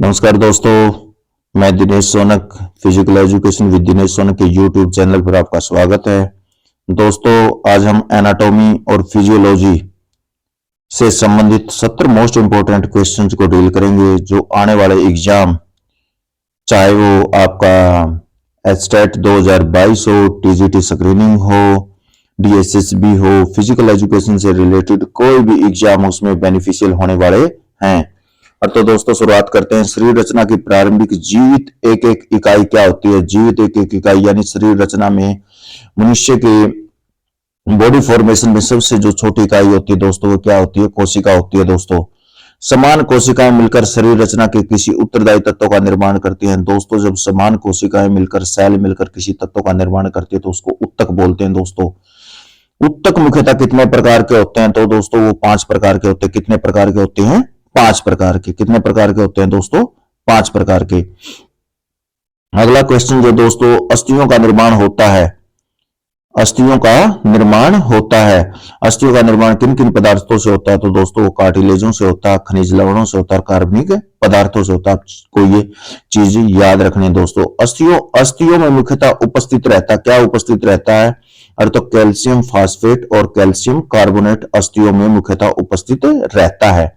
नमस्कार दोस्तों, मैं Dinesh Shaunak physical education with Dinesh Shaunak के यूट्यूब चैनल पर आपका स्वागत है। दोस्तों, आज हम एनाटॉमी और फिजियोलॉजी से संबंधित 70 मोस्ट इंपोर्टेंट क्वेश्चंस को डील करेंगे, जो आने वाले एग्जाम, चाहे वो आपका एचटेट 2022 हो, टीजीटी स्क्रीनिंग हो, डीएसएसबी हो, फिजिकल एजुकेशन से रिलेटेड कोई भी एग्जाम उसमें बेनिफिशियल होने वाले हैं। और तो दोस्तों, शुरुआत करते हैं। शरीर रचना की प्रारंभिक जीवित एक एक इकाई क्या होती है? जीवित एक एक इकाई यानी शरीर रचना में मनुष्य के बॉडी फॉर्मेशन में सबसे जो छोटी इकाई होती है दोस्तों, वो क्या होती है? कोशिका होती है दोस्तों। समान कोशिकाएं मिलकर शरीर रचना के किसी उत्तरदायी तत्व का निर्माण करती हैं दोस्तों। जब समान कोशिकाएं मिलकर, सेल मिलकर किसी तत्व का निर्माण करती है तो उसको उत्तक बोलते हैं दोस्तों। उत्तक मुख्यतः कितने प्रकार के होते हैं? तो दोस्तों वो 5 प्रकार के होते हैं। कितने प्रकार के होते हैं? 5 प्रकार के। कितने प्रकार के होते हैं दोस्तों? 5 प्रकार के। अगला क्वेश्चन जो दोस्तों, अस्थियों का निर्माण होता है। अस्थियों का निर्माण होता है। अस्थियों का निर्माण किन किन पदार्थों से होता है? तो दोस्तों वो कार्टिलेजों से होता है, खनिज लवणों से होता है, कार्बनिक पदार्थों से होता है। आपको ये चीज याद रखनी है दोस्तों। अस्थियों में मुख्यतः उपस्थित रहता, क्या उपस्थित रहता है? और तो कैल्शियम फास्फेट और कैल्शियम कार्बोनेट अस्थियों में मुख्यतः उपस्थित रहता है।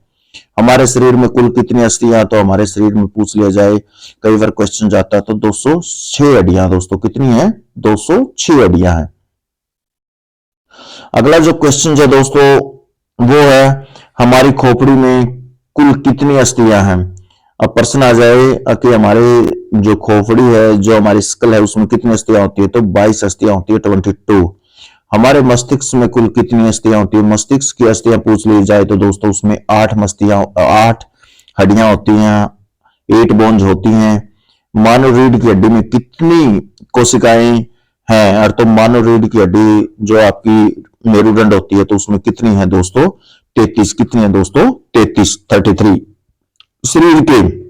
हमारे शरीर में कुल कितनी अस्थियां? तो हमारे शरीर में पूछ लिया जाए, कई बार क्वेश्चन जाता है, तो 206 हड्डियां दोस्तों। कितनी है? 206 हड्डियां हैं। अगला जो क्वेश्चन है दोस्तों, वो है हमारी खोपड़ी में कुल कितनी अस्थियां हैं? अब प्रश्न आ जाए कि हमारे जो खोपड़ी है, जो हमारी स्कल है, उसमें कितनी अस्थियां होती है? तो 22 अस्थियां होती है, 22। हमारे मस्तिष्क में कुल कितनी अस्थियां होती है? मस्तिष्क की अस्थियां पूछ ली जाए तो दोस्तों उसमें 8 हड्डियां होती हैं, 8 बोन्स होती हैं। मानव रीढ़ की हड्डी में कितनी कोशिकाएं हैं? और तो मानव रीढ़ की हड्डी जो आपकी मेरुदंड होती है, तो उसमें कितनी है दोस्तों? 33। कितनी है दोस्तों? 33। शरीर के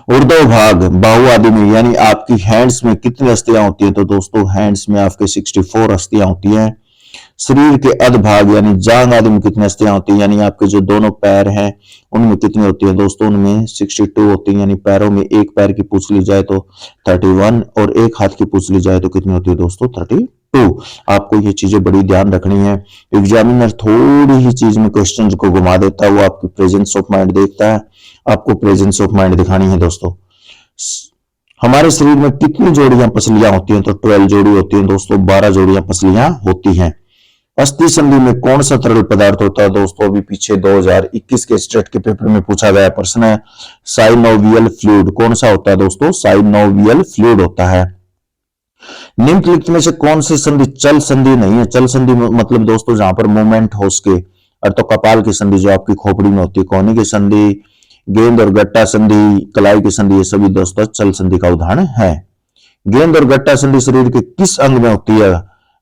ऊर्ध्व भाग, बाहु आदि में यानी आपकी हैंड्स में कितनी अस्थियां होती है? तो दोस्तों हैंड्स में आपके 64 अस्थियां होती हैं। शरीर के अधभाग यानी जांग आदि में कितनी अस्थियां होती है? यानी आपके जो दोनों पैर हैं उनमें कितनी होती है दोस्तों? उनमें 62 होती है। यानी पैरों में एक पैर की पूछ ली जाए तो 31 और एक हाथ की पूछ ली जाए तो कितनी होती है दोस्तों? 32। आपको ये चीजें बड़ी ध्यान रखनी है। एग्जामिनर थोड़ी ही चीज में क्वेश्चन को घुमा देता है, वो आपकी प्रेजेंस ऑफ माइंड देखता है। आपको प्रेजेंस ऑफ माइंड दिखानी है दोस्तों। हमारे शरीर में कितनी जोड़ियां पसलियां होती हैं? तो 12 जोड़ी होती है दोस्तों, 12 जोड़ियां पसलियां होती हैं। अस्थि संधि में कौन सा तरल पदार्थ होता है दोस्तों? अभी पीछे 2021 के स्टेट के पेपर में पूछा गया प्रश्न है। साइनोवियल फ्लूइड कौन सा होता है दोस्तों? साइनोवियल फ्लूइड होता है। निम्नलिखित में से कौन सी संधि चल संधि नहीं है? चल संधि मतलब दोस्तों जहां पर मूवमेंट हो सके। और तो कपाल की संधि जो आपकी खोपड़ी में होती है, कोहनी की संधि, गेंद और गट्टा संधि, कलाई की संधि, ये सभी दोस्तों चल संधि का उदाहरण है। गेंद और गट्टा संधि शरीर के किस अंग में होती है?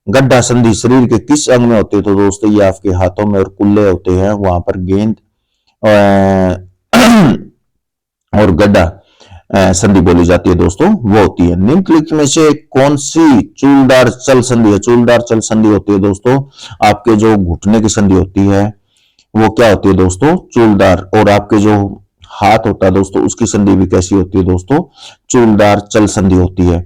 गड्ढा संधि शरीर के किस अंग में होती है? तो दोस्तों ये आपके हाथों में और कुल्ले होते हैं, वहां पर गेंद और गड्ढा संधि बोली जाती है दोस्तों, वो होती है। निम्नलिखित में से कौन सी चूलदार चल संधि है? चूलदार चल संधि होती है दोस्तों आपके जो घुटने की संधि होती है, वो क्या होती है दोस्तों? चूलदार। और आपके जो हाथ होता है दोस्तों, उसकी संधि भी कैसी होती है दोस्तों? चूलदार चल संधि होती है।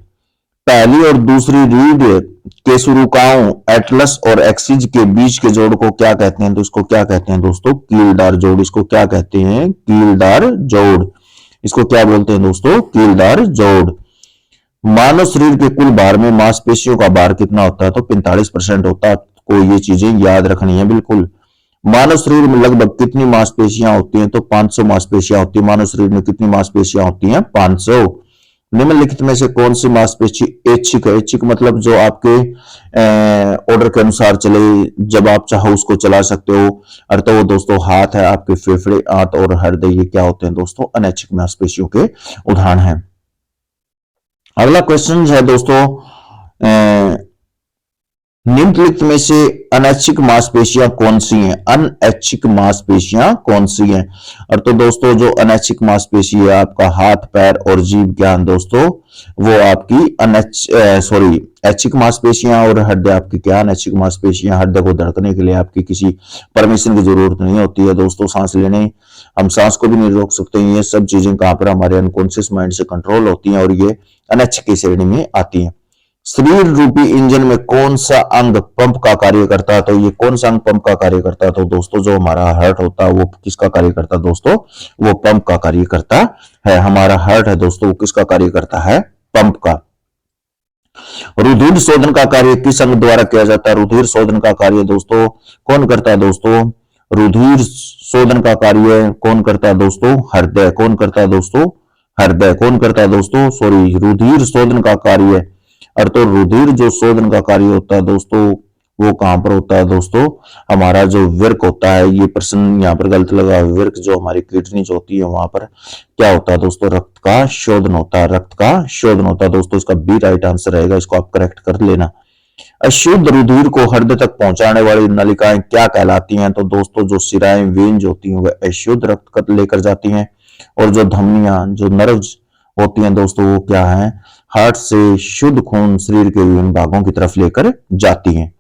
पहली और दूसरी रीढ़ के शुरुआओं एटलस और एक्सिस के बीच के जोड़ को क्या कहते हैं? तो इसको क्या कहते हैं दोस्तों? कीलदार जोड़। इसको क्या कहते हैं? कीलदार जोड़। इसको क्या बोलते हैं दोस्तों? कीलदार जोड़। मानव शरीर के कुल भार में मांसपेशियों का भार कितना होता है? तो 45% होता है। को ये चीजें याद रखनी है बिल्कुल। मानव शरीर में लगभग कितनी मांसपेशियां होती हैं? तो 500 मांसपेशियां होती है। मानव शरीर में कितनी मांसपेशियां होती हैं? 500। निम्नलिखित में से कौन सी मांसपेशी ऐच्छिक है? ऐच्छिक मतलब जो आपके ऑर्डर के अनुसार चले, जब आप चाहो उसको चला सकते हो। और तो वो दोस्तों हाथ है, आपके फेफड़े, आंत और हृदय, ये क्या होते हैं दोस्तों? अनैच्छिक मांसपेशियों के उदाहरण हैं। अगला क्वेश्चन है दोस्तों, निम्नलिखित में से अनैच्छिक मांसपेशियां कौन सी हैं? अनैच्छिक मांसपेशियां कौन सी हैं? और तो दोस्तों जो अनैच्छिक मांसपेशी है आपका हाथ, पैर और जीभ ज्ञान दोस्तों, वो आपकी ऐच्छिक मांसपेशियां। और हृदय आपकी क्या? अनैच्छिक मांसपेशियां। हृदय को धड़कने के लिए आपकी किसी परमिशन की जरूरत नहीं होती है दोस्तों, सांस लेने हम सांस को भी नहीं रोक सकते। ये सब चीजें कहां पर हमारे अनकॉन्शियस माइंड से कंट्रोल होती हैं और ये अनएच की श्रेणी में आती हैं। शरीर रूपी इंजन में कौन सा अंग पंप का कार्य करता है? तो ये कौन सा अंग पंप का कार्य करता है? तो दोस्तों जो हमारा हार्ट होता है वो किसका कार्य करता है दोस्तों? वो पंप का कार्य करता है। हमारा हार्ट है दोस्तों, वो किसका कार्य करता है? पंप का। रुधिर शोधन का कार्य किस अंग द्वारा किया जाता है? रुधिर शोधन का कार्य दोस्तों कौन करता है दोस्तों? रुधिर शोधन का कार्य कौन करता है दोस्तों? हृदय। कौन करता है दोस्तों? हृदय। कौन करता है दोस्तों? सॉरी, रुधिर शोधन का कार्य, और तो रुधिर जो शोधन का कार्य होता है दोस्तों वो कहां पर होता है दोस्तों? हमारा जो वृक्क होता है, ये प्रश्न यहाँ पर गलत लगा। वृक्क जो हमारी किडनी जो होती है वहां पर क्या होता है दोस्तों? रक्त का शोधन होता है। रक्त का शोधन होता है दोस्तों, इसका बी राइट आंसर रहेगा, इसको आप करेक्ट कर लेना। अशुद्ध रुधिर को हृदय तक पहुंचाने वाली नलिकाएं क्या कहलाती हैं? तो दोस्तों जो सिराएं वेन्स होती हैं वह अशुद्ध रक्त लेकर जाती हैं, और जो धमनियां जो नर्व्स होती हैं दोस्तों वो क्या है? हार्ट से शुद्ध खून शरीर के विभिन्न भागों की तरफ लेकर जाती हैं।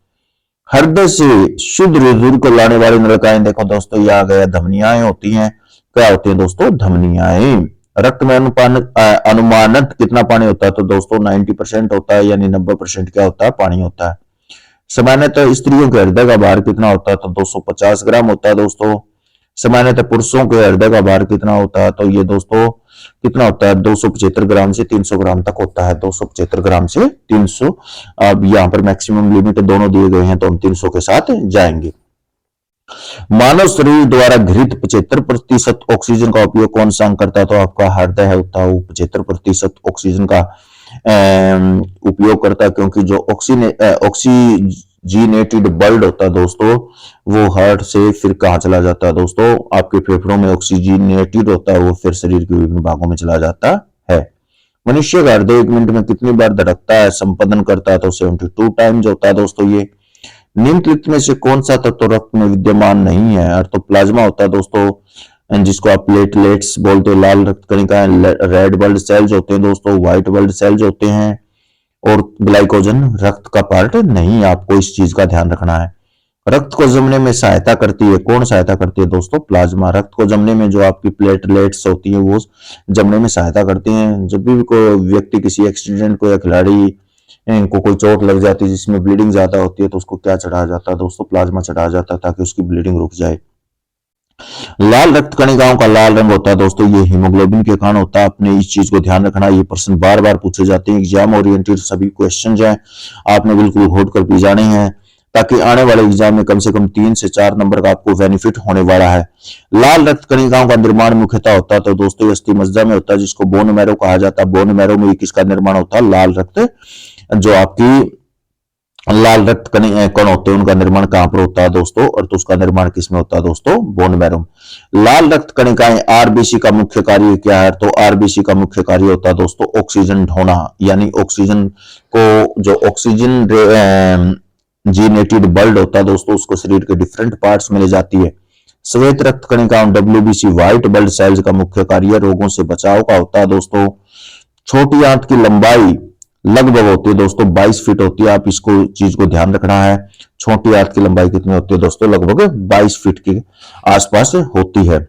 हृदय से शुद्ध रुधिर को लाने वाली नलिकाएं देखो दोस्तों, ये आ गया धमनियां होती हैं। क्या होती है दोस्तों? धमनियां। रक्त में अनुमानित कितना पानी होता है? तो दोस्तों 90% होता है, यानी 90% क्या होता है? पानी होता है। सामान्यतः स्त्रियों के हृदय का भार कितना होता है? तो 250 ग्राम होता है दोस्तों। सामान्यतः पुरुषों के हृदय का भार कितना होता है? तो ये दोस्तों कितना होता है? 275 ग्राम से 300 ग्राम तक होता है। 275 ग्राम से 300। अब यहाँ पर मैक्सिमम लिमिट दोनों दिए गए हैं तो हम 300 के साथ जाएंगे। मानव शरीर द्वारा घृत 75% ऑक्सीजन का उपयोग कौन सा अंग करता है? तो आपका हृदय है होता है वो 75% ऑक्सीजन का उपयोग करता है, क्योंकि जो ऑक्सीजनेटेड ब्लड होता है दोस्तों वो हार्ट से फिर कहाँ चला जाता है दोस्तों? आपके फेफड़ों में ऑक्सीजनेटेड होता है, वो फिर शरीर के विभिन्न भागों में चला जाता है। मनुष्य का हृदय 1 मिनट में कितनी बार धड़कता है, संपादन करता है? तो 72 टाइम्स होता है दोस्तों। ये निम्नलिखित में से कौन सा तत्व रक्त में विद्यमान नहीं है? और तो प्लाज्मा होता है दोस्तों, जिसको आप प्लेटलेट्स बोलते हो। लाल रक्त कणिकाएं, रेड ब्लड सेल्स होते हैं दोस्तों, व्हाइट ब्लड सेल्स होते हैं, और ग्लाइकोजन रक्त का पार्ट नहीं। आपको इस चीज का ध्यान रखना है। रक्त को जमने में सहायता करती है, कौन सहायता करती है दोस्तों? प्लाज्मा। रक्त को जमने में जो आपकी प्लेटलेट्स होती है वो जमने में सहायता करती हैं। जब भी कोई व्यक्ति किसी एक्सीडेंट को या खिलाड़ी को कोई चोट लग जाती है जिसमें ब्लीडिंग ज्यादा होती है तो उसको क्या चढ़ाया जाता है दोस्तों? प्लाज्मा चढ़ाया जाता है, ताकि उसकी ब्लीडिंग रुक जाए। लाल रक्त कणिकाओं का लाल रंग होता है दोस्तों, ये हीमोग्लोबिन के कारण होता है। आपने इस चीज को ध्यान रखना। ये प्रश्न बार बार पूछे जाते हैं, एग्जाम ओरिएंटेड सभी क्वेश्चन हैं, आपने बिल्कुल घोट कर पी जाने हैं, ताकि आने वाले एग्जाम में कम से कम 3 से 4 नंबर का आपको बेनिफिट होने वाला है। लाल रक्त कणिकाओं का निर्माण मुख्यतः होता है तो दोस्तों अस्थि मज्जा में होता है, जिसको बोन मैरो कहा जाता है। बोन मैरो में किसका निर्माण होता है? लाल रक्त, जो आपकी लाल रक्त कण होते हैं उनका निर्माण कहां पर होता है दोस्तों? और तो उसका निर्माण किसमें होता है दोस्तों? Bone marrow. लाल रक्त कणिकाएं आरबीसी का मुख्य कार्य क्या है? तो आरबीसी का मुख्य कार्य होता है दोस्तों ऑक्सीजन ढोना, यानी ऑक्सीजन को, जो ऑक्सीजन जीनेटेड ब्लड होता है दोस्तों उसको शरीर के डिफरेंट पार्ट्स में ले जाती है। श्वेत रक्त कणिकाओं डब्ल्यूबीसी व्हाइट ब्लड सेल्स का मुख्य कार्य रोगों से बचाव का होता है दोस्तों। छोटी आंत की लंबाई लगभग होती है दोस्तों 22 फीट होती है। आप इसको चीज को ध्यान रखना है। छोटी आंत की लंबाई कितनी होती है दोस्तों? लगभग 22 फीट के आसपास होती है।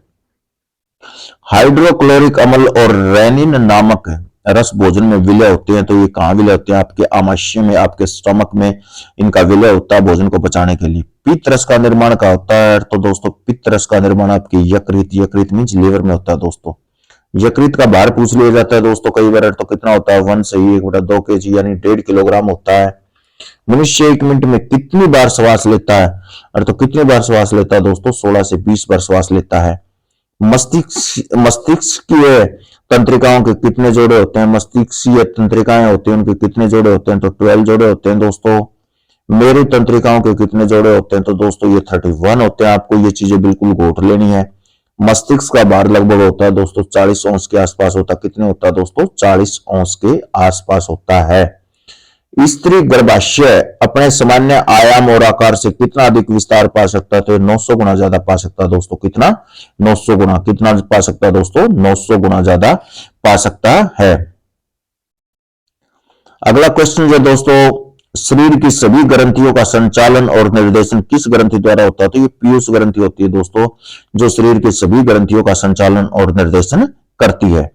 हाइड्रोक्लोरिक अम्ल और रेनिन नामक रस भोजन में विलय होते हैं, तो ये कहां विलय होते हैं? आपके आमाशय में, आपके स्टमक में इनका विलय होता है भोजन को पचाने के लिए। पित्त रस का निर्माण कहां होता है? तो दोस्तों पित्त रस का निर्माण आपके यकृत मींस लीवर में होता है दोस्तों। यकृत का भार पूछ लिया जाता है दोस्तों कई बार, तो कितना होता है? 1 से 1/2 kg यानी 1.5 किलोग्राम होता है। मनुष्य 1 मिनट में कितनी बार श्वास लेता है? और तो कितनी बार श्वास लेता है दोस्तों? 16 से 20 बार श्वास लेता है। मस्तिष्कीय तंत्रिकाओं के कितने जोड़े होते हैं? मस्तिष्कीय तंत्रिकाएं होती हैं उनके कितने जोड़े होते हैं? तो 12 जोड़े होते हैं दोस्तों। मेरु तंत्रिकाओं के कितने जोड़े होते हैं? तो दोस्तों ये 31 होते हैं। आपको ये चीजें बिल्कुल घोट लेनी है। मस्तिष्क का भार लगभग होता है दोस्तों 40 औंस के आसपास होता है। कितने होता है दोस्तों? 40 औंस के आसपास होता है। स्त्री गर्भाशय अपने सामान्य आयाम और आकार से कितना अधिक विस्तार पा सकता है? तो 900 गुना ज्यादा पा सकता है दोस्तों। कितना? 900 गुना। कितना पा सकता है दोस्तों? 900 गुना ज्यादा पा सकता है। अगला क्वेश्चन जो दोस्तों, शरीर की सभी ग्रंथियों का संचालन और निर्देशन किस ग्रंथि द्वारा होता है? तो ये पीयूष ग्रंथि होती है दोस्तों, जो शरीर की सभी ग्रंथियों का संचालन और निर्देशन करती है।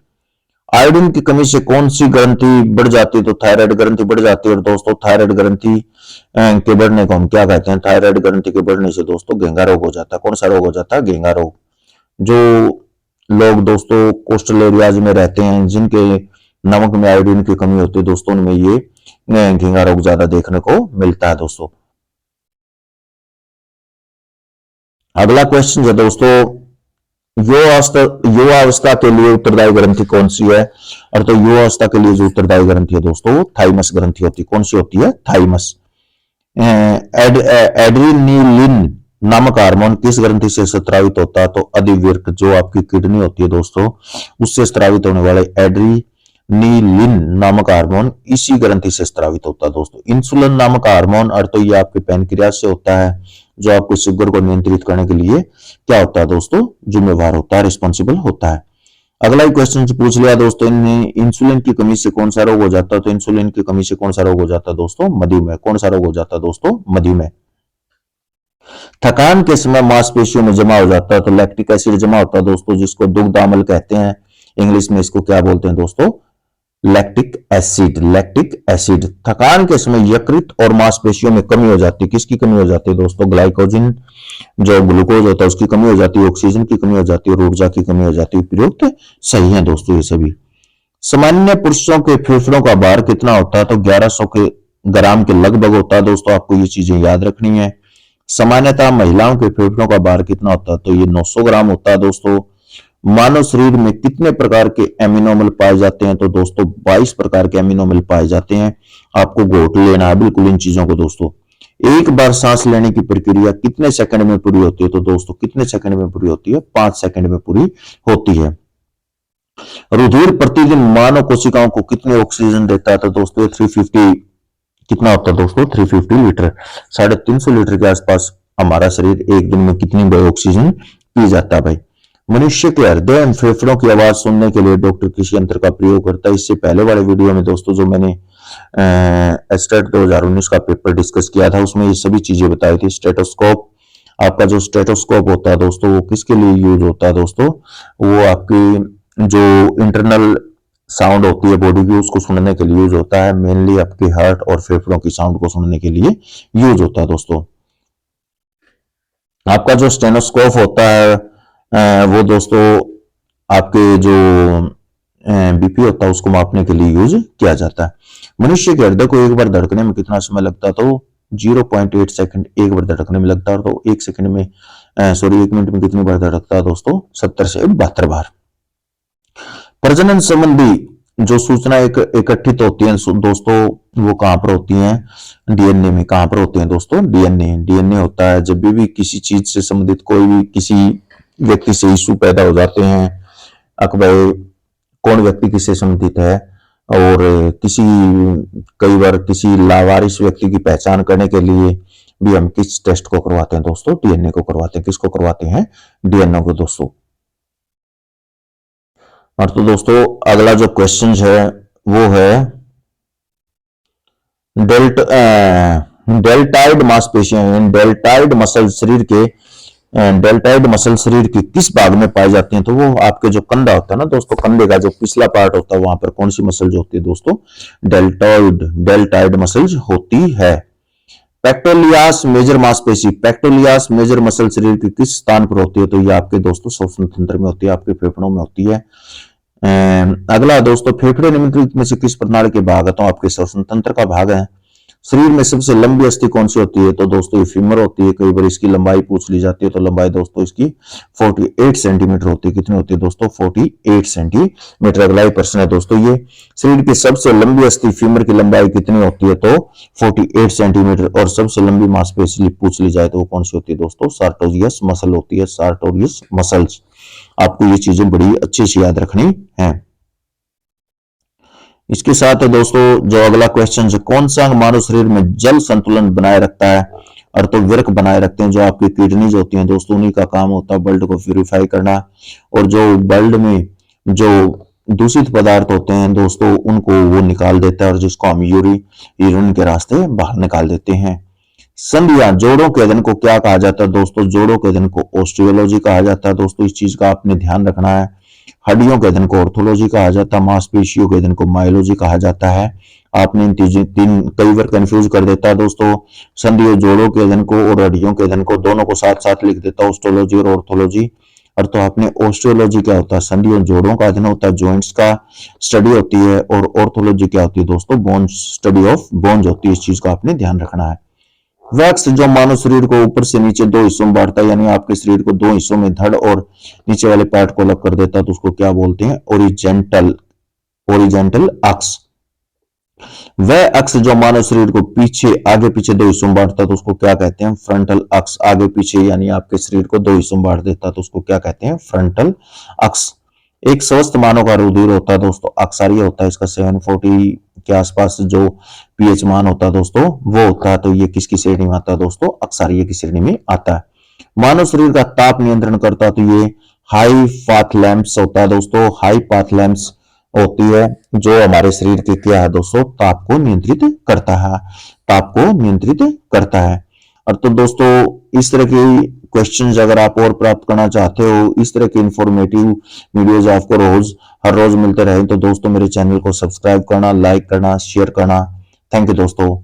आयोडीन की कमी से कौन सी ग्रंथि बढ़ जाती है? तो थायराइड ग्रंथि बढ़ जाती है। और दोस्तों थायराइड ग्रंथि के बढ़ने को हम क्या कहते हैं? थायराइड ग्रंथि के बढ़ने से दोस्तों घेंगा रोग हो जाता है। कौन सा रोग हो जाता है? घेंगा रोग। जो लोग दोस्तों कोस्टल एरियाज में रहते हैं, जिनके नमक में आयोडीन की कमी होती है दोस्तों, उनमें ये घेंगा रोग ज्यादा देखने को मिलता है दोस्तों। अगला क्वेश्चन है दोस्तों, युवावस्था के लिए उत्तरदायी ग्रंथि कौन सी है? और तो युवावस्था के लिए जो उत्तरदायी ग्रंथि है दोस्तों, थाइमस ग्रंथि होती है। कौन सी होती है? थाइमस। एड्रीनिलिन नामक हार्मोन किस ग्रंथि से स्रावित होता है? तो अधिवृक्क, जो आपकी किडनी होती है दोस्तों, उससे स्रावित होने वाले एड्रीनिलिन नामक हार्मोन इसी ग्रंथि से स्रावित होता है दोस्तों। इंसुलिन नामक हार्मोन, और तो ये आपके पैनक्रियास से होता है, जो आपको शुगर को नियंत्रित करने के लिए क्या होता है दोस्तों? जिम्मेवार होता है, रिस्पॉन्सिबल होता है। अगला ही क्वेश्चन पूछ लिया दोस्तों, इंसुलिन की कमी से कौन सा रोग हो जाता है? तो इंसुलिन की कमी से कौन सा रोग हो जाता है दोस्तों? मधुमेह। कौन सा रोग हो जाता है दोस्तों? मधुमेह। थकान के समय मांसपेशियों में जमा हो जाता है, तो लैक्टिक एसिड जमा होता है दोस्तों, जिसको दुग्ध अम्ल कहते हैं। इंग्लिश में इसको क्या बोलते हैं दोस्तों? Lactic acid. Lactic acid. थकान के समय यकृत और मांसपेशियों में कमी हो जाती है। किसकी कमी हो जाती है दोस्तों? ग्लाइकोजन, जो ग्लूकोज होता है उसकी कमी हो जाती है, ऑक्सीजन की कमी हो जाती है और ऊर्जा की कमी हो जाती है। उपयुक्त सही है दोस्तों ये सभी। सामान्य पुरुषों के फेफड़ों का भार कितना होता है? तो 1100 के ग्राम के लगभग होता है दोस्तों, आपको ये चीजें याद रखनी है। सामान्यतः महिलाओं के फेफड़ों का भार कितना होता है? तो ये 900 ग्राम होता है दोस्तों। मानव शरीर में कितने प्रकार के एमिनोमल पाए जाते हैं? तो दोस्तों 22 प्रकार के एमिनोमल पाए जाते हैं। आपको घोट लेना है बिल्कुल इन चीजों को दोस्तों। एक बार सांस लेने की प्रक्रिया कितने सेकंड में पूरी होती है? तो दोस्तों कितने सेकंड में पूरी होती है? 5 सेकंड में पूरी होती है। रुधिर प्रतिदिन मानव कोशिकाओं को कितने ऑक्सीजन देता है? तो दोस्तों 350 कितना होता है दोस्तों? 350 लीटर। 350 लीटर के आसपास हमारा शरीर एक दिन में कितनी ऑक्सीजन पी जाता है भाई? मनुष्य के हृदय एवं फेफड़ों की आवाज सुनने के लिए डॉक्टर किस यंत्र का प्रयोग करता है? इससे पहले वाले वीडियो में दोस्तों जो मैंने स्टेट 2019 का पेपर डिस्कस किया था, उसमें ये सभी चीजें बताई थी। स्टेटोस्कोप, आपका जो स्टेटोस्कोप होता है दोस्तों, वो किसके लिए यूज होता है दोस्तों? वो आपकी जो इंटरनल साउंड होती है बॉडी की, उसको सुनने के लिए यूज होता है। मेनली आपके हार्ट और फेफड़ों की साउंड को सुनने के लिए यूज होता है दोस्तों। आपका जो स्टेनोस्कोप होता है वो दोस्तों आपके जो बीपी होता है उसको मापने के लिए यूज किया जाता है। मनुष्य के हृदय को एक बार धड़कने में कितना समय लगता है? तो 0.8 सेकंड एक बार धड़कने में लगता है। तो एक सेकंड में एक मिनट में कितनी बार धड़कता है दोस्तों? 70 से 72 बार। प्रजनन संबंधी जो सूचना एकत्रित होती है दोस्तों, वो कहां पर होती हैं? डीएनए में। कहां पर होते हैं दोस्तों? डीएनए। डीएनए होता है जब भी किसी चीज से संबंधित कोई भी किसी व्यक्ति से इश्यू पैदा हो जाते हैं, भाई कौन व्यक्ति किससे संबंधित है, और कई बार किसी लावारिस व्यक्ति की पहचान करने के लिए भी हम किस टेस्ट को करवाते हैं दोस्तों? डीएनए को करवाते हैं। किसको करवाते हैं? डीएनए को दोस्तों। और तो दोस्तों अगला जो क्वेश्चन है वो है डेल्टाइड मांसपेशियां, डेल्टाइड मसल शरीर के डेल्टाइड मसल शरीर के किस भाग में पाई जाती हैं? तो वो आपके जो कंधा होता है ना दोस्तों, कंधे का जो पिछला पार्ट होता है, वहां पर कौन सी मसल होती है दोस्तों? डेल्टाइड मसल्स होती है। पेक्टोलियास मेजर मांसपेशी, पेक्टोलियास मेजर मसल शरीर के किस स्थान पर होती है? तो ये आपके दोस्तों श्वसन तंत्र में होती है, आपके फेफड़ों में होती है। अगला दोस्तों, फेफड़े निम्नलिखित में से किस प्रणाली के भाग है? तो आपके श्वसन तंत्र का भाग है। शरीर में सबसे लंबी अस्थि कौन सी होती है? तो दोस्तों ये फीमर होती है। कई बार इसकी लंबाई पूछ ली जाती है, तो लंबाई दोस्तों इसकी 48 सेंटीमीटर होती है। कितनी होती है दोस्तों? 48 सेंटीमीटर। अगला ही प्रश्न है दोस्तों, ये शरीर की सबसे लंबी अस्थि फीमर की लंबाई कितनी होती है? तो 48 सेंटीमीटर। और सबसे लंबी मांसपेशी पूछ ली जाए तो वो कौन सी होती है दोस्तों? सार्टोरियस मसल होती है। Sartorius muscles. आपको ये चीजें बड़ी अच्छे से याद रखनी है। इसके साथ दोस्तों जो अगला क्वेश्चन है, कौन सा अंग मानव शरीर में जल संतुलन बनाए रखता है? और तो विरक बनाए रखते हैं। जो आपकी किडनीज होती हैं दोस्तों, उन्हीं का काम होता है ब्लड को प्यूरिफाई करना। और जो ब्लड में जो दूषित पदार्थ होते हैं दोस्तों, उनको वो निकाल देता है और जिसको हम यूरिन के रास्ते बाहर निकाल देते हैं। संधियां, जोड़ों के अध्ययन को क्या कहा जाता है दोस्तों? जोड़ों के अध्ययन को ऑस्टियोलॉजी कहा जाता है दोस्तों, इस चीज का आपने ध्यान रखना है। हड्डियों के अध्ययन को ऑर्थोलॉजी कहा जाता है, मांसपेशियों के अध्ययन को मायोलॉजी कहा जाता है। आपने इन तीन कई बार कंफ्यूज कर देता है दोस्तों, संधियों जोड़ों के अध्ययन को और हड्डियों के अध्ययन को, दोनों को साथ साथ लिख देता है, ऑस्टियोलॉजी और ऑर्थोलॉजी। और तो आपने ऑस्टियोलॉजी क्या होता है? संधियों जोड़ों का अध्ययन होता है, जॉइंट्स का स्टडी होती है। और ऑर्थोलॉजी क्या होती है दोस्तों? बोन, स्टडी ऑफ बोन्स होती है। इस चीज का आपने ध्यान रखना है। वैक्स जो मानव शरीर को ऊपर से नीचे दो हिस्सों में बांटता है, यानी आपके शरीर को दो हिस्सों में धड़ और नीचे वाले पार्ट को अलग कर देता है, तो उसको क्या बोलते हैं? ओरिजेंटल अक्स। वह अक्स जो मानव शरीर को पीछे आगे पीछे दो हिस्सों में बांटता है, तो उसको क्या कहते हैं? फ्रंटल अक्स। आगे पीछे यानी आपके शरीर को दो हिस्सों में बांट देता है, तो उसको क्या कहते हैं? फ्रंटल अक्स। एक स्वस्थ मानव का रुधिर होता है दोस्तों, अक्सारीय होता है, इसका 740 के आसपास जो पीएच मान होता है दोस्तों वो होता है। तो ये किसकी श्रेणी में आता है दोस्तों? अक्सारीय की श्रेणी में आता है। मानव शरीर का ताप नियंत्रण करता है, तो ये हाई पाथलैम्प्स होता है दोस्तों। हाई पाथलैम्प्स होती है जो हमारे शरीर के क्या है दोस्तों? ताप को नियंत्रित करता है, ताप को नियंत्रित करता है। और तो दोस्तों इस तरह की क्वेश्चंस अगर आप और प्राप्त करना चाहते हो, इस तरह के इंफॉर्मेटिव वीडियोज आपको हर रोज मिलते रहे, तो दोस्तों मेरे चैनल को सब्सक्राइब करना, लाइक करना, शेयर करना। थैंक यू दोस्तों।